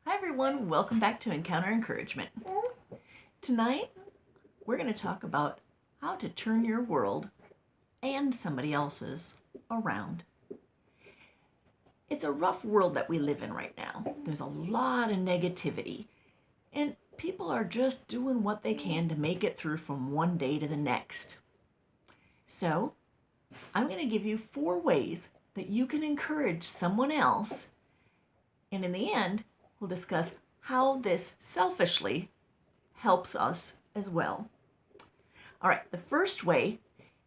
Hi everyone, welcome back to Encounter Encouragement. Tonight, we're going to talk about how to turn your world and somebody else's around. It's a rough world that we live in right now. There's a lot of negativity, and people are just doing what they can to make it through from one day to the next. So, I'm going to give you 4 ways that you can encourage someone else, and in the end, we'll discuss how this selfishly helps us as well. All right, the first way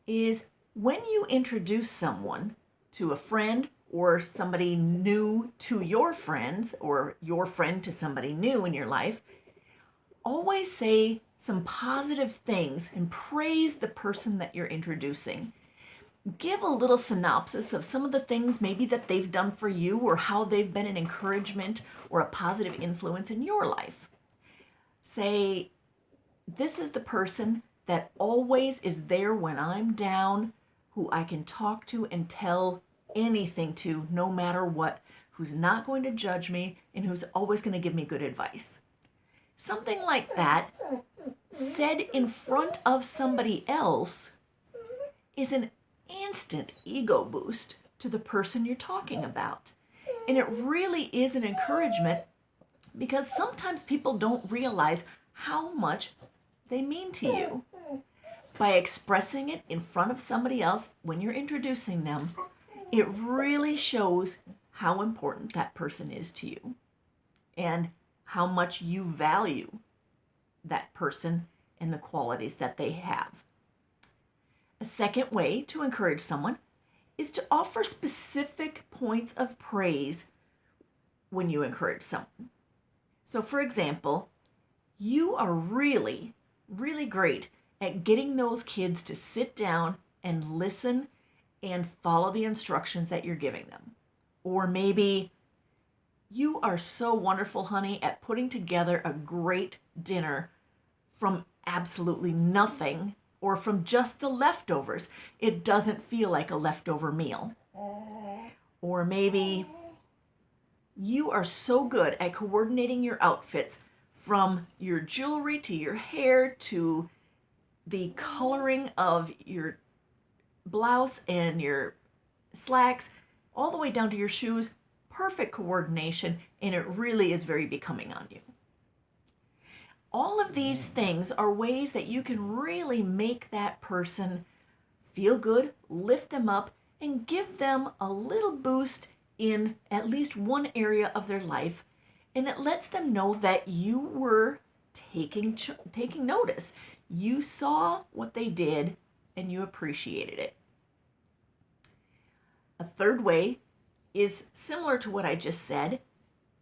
is when you introduce someone to a friend or somebody new to your friends or your friend to somebody new in your life, always say some positive things and praise the person that you're introducing. Give a little synopsis of some of the things maybe that they've done for you or how they've been an encouragement or a positive influence in your life. Say, this is the person that always is there when I'm down, who I can talk to and tell anything to, no matter what, who's not going to judge me and who's always going to give me good advice. Something like that, said in front of somebody else, is an instant ego boost to the person you're talking about. And it really is an encouragement because sometimes people don't realize how much they mean to you. By expressing it in front of somebody else when you're introducing them, it really shows how important that person is to you and how much you value that person and the qualities that they have. A second way to encourage someone is to offer specific points of praise when you encourage someone. So, for example, you are really great at getting those kids to sit down and listen and follow the instructions that you're giving them. Or maybe you are so wonderful, honey, at putting together a great dinner from absolutely nothing or from just the leftovers. It doesn't feel like a leftover meal. Or maybe you are so good at coordinating your outfits from your jewelry to your hair to the coloring of your blouse and your slacks, all the way down to your shoes. Perfect coordination, and it really is very becoming on you. All of these things are ways that you can really make that person feel good, lift them up, and give them a little boost in at least one area of their life. And it lets them know that you were taking notice. You saw what they did and you appreciated it. A third way is similar to what I just said.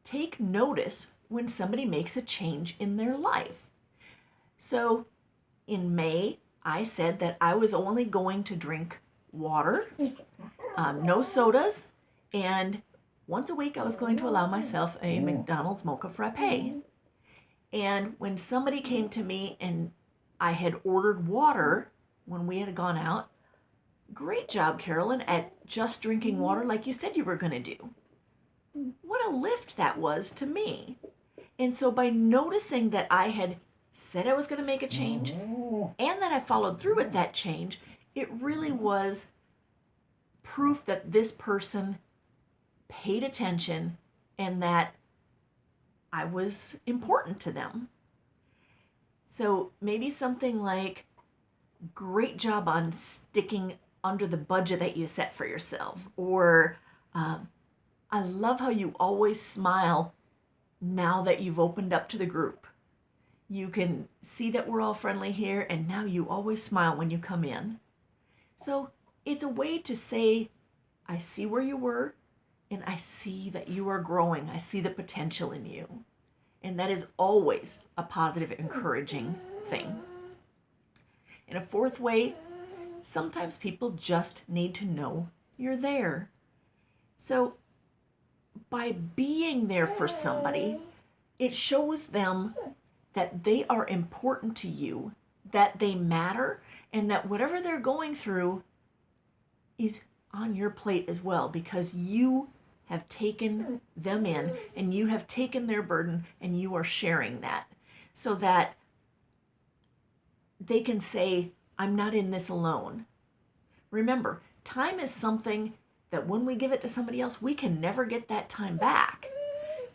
Take notice when somebody makes a change in their life. So in May, I said that I was only going to drink water, no sodas, and once a week I was going to allow myself a McDonald's Mocha Frappe. And when somebody came to me and I had ordered water when we had gone out, great job, Carolyn, at just drinking water like you said you were going to do. What a lift that was to me. And so by noticing that I had said I was going to make a change and that I followed through with that change, it really was proof that this person paid attention and that I was important to them. So maybe something like, great job on sticking under the budget that you set for yourself, or I love how you always smile now that you've opened up to the group. You can see that we're all friendly here, and now you always smile when you come in. So it's a way to say, I see where you were, and I see that you are growing. I see the potential in you. And that is always a positive, encouraging thing. And a fourth way, sometimes people just need to know you're there. So by being there for somebody, it shows them that they are important to you, that they matter, and that whatever they're going through is on your plate as well, because you have taken them in, and you have taken their burden, and you are sharing that so that they can say, I'm not in this alone. Remember, time is something that when we give it to somebody else, we can never get that time back.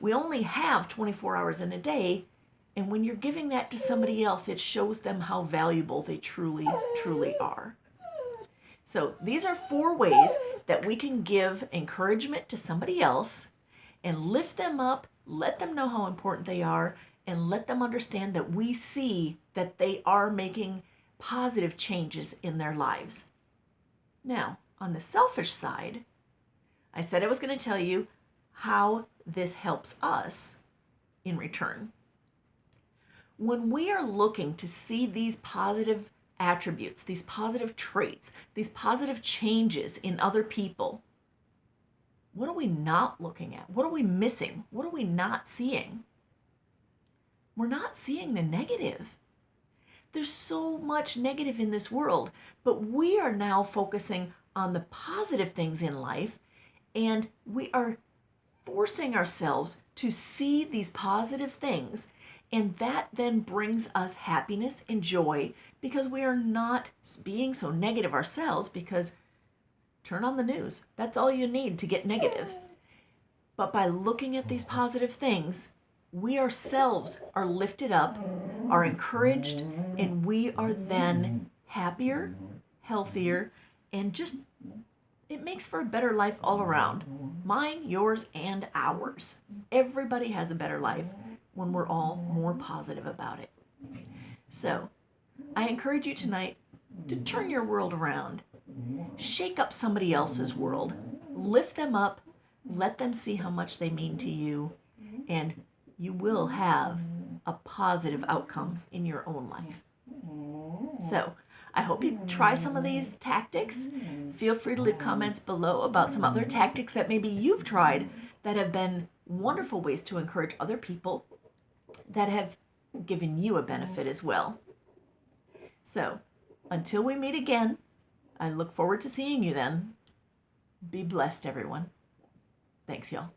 We only have 24 hours in a day, and when you're giving that to somebody else, it shows them how valuable they truly, truly are. So these are 4 ways that we can give encouragement to somebody else and lift them up, let them know how important they are, and let them understand that we see that they are making positive changes in their lives. Now, on the selfish side, I said I was going to tell you how this helps us in return. When we are looking to see these positive attributes, these positive traits, these positive changes in other people, what are we not looking at? What are we missing? What are we not seeing? We're not seeing the negative. There's so much negative in this world, but we are now focusing on the positive things in life, and we are forcing ourselves to see these positive things, and that then brings us happiness and joy because we are not being so negative ourselves. Because turn on the news, that's all you need to get negative. But by looking at these positive things, we ourselves are lifted up, are encouraged, and we are then happier, healthier, and just, it makes for a better life all around. Mine, yours, and ours. Everybody has a better life when we're all more positive about it. So, I encourage you tonight to turn your world around. Shake up somebody else's world. Lift them up. Let them see how much they mean to you. And you will have a positive outcome in your own life. So, I hope you try some of these tactics. Feel free to leave comments below about some other tactics that maybe you've tried that have been wonderful ways to encourage other people that have given you a benefit as well. So, until we meet again, I look forward to seeing you then. Be blessed, everyone. Thanks, y'all.